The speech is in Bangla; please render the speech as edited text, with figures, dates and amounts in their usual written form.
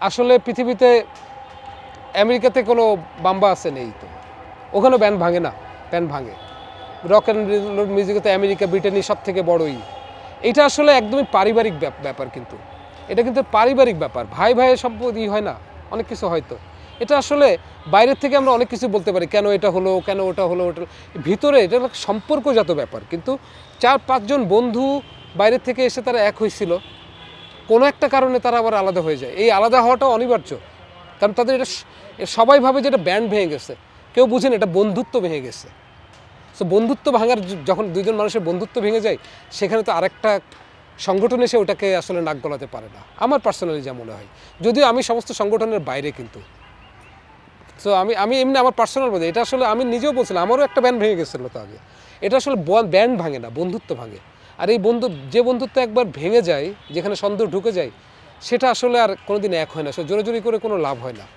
আসলে পৃথিবীতে আমেরিকাতে কোনো বাম্বা আছে নেই তো, ওখানে ব্যান্ড ভাঙে না, ব্যান্ড ভাঙে। রক অ্যান্ড রোল মিউজিকে তো আমেরিকা ব্রিটেনই সব থেকে বড়ই। এটা আসলে একদমই পারিবারিক ব্যাপার, কিন্তু এটা কিন্তু পারিবারিক ব্যাপার, ভাই ভাইয়ের সম্পদ হয় না, অনেক কিছু হয়তো। এটা আসলে বাইরের থেকে আমরা অনেক কিছু বলতে পারি, কেন এটা হলো, কেন ওটা হলো, ওটা ভিতরে এটা সম্পর্কজাত ব্যাপার। কিন্তু 4-5 জন বন্ধু বাইরের থেকে এসে তারা এক হয়েছিল, কোনো একটা কারণে তারা আবার আলাদা হয়ে যায়। এই আলাদা হওয়াটা অনিবার্য, কারণ তাদের এটা সবাই ভাবে যে এটা ব্যান্ড ভেঙে গেছে, কেউ বুঝেন এটা বন্ধুত্ব ভেঙে গেছে। সো বন্ধুত্ব ভাঙার যখন দুইজন মানুষের বন্ধুত্ব ভেঙে যায়, সেখানে তো আরেকটা সংগঠন এসে ওটাকে আসলে নাক গলাতে পারে না, আমার পার্সোনালি যা মনে হয়। যদিও আমি সমস্ত সংগঠনের বাইরে, কিন্তু সো আমি আমি এমনি আমার পার্সোনাল বলতে, এটা আসলে আমি নিজেও বলছিলাম, আমারও একটা ব্যান্ড ভেঙে গেছিলো তো আগে। এটা আসলে ব্যান্ড ভাঙে না, বন্ধুত্ব ভাঙে। আর এই যে বন্ধুত্ব একবার ভেঙে যায়, যেখানে সন্দেহ ঢুকে যায়, সেটা আসলে আর কোনোদিন এক হয় না, জোরে জোরে করে কোনো লাভ হয় না।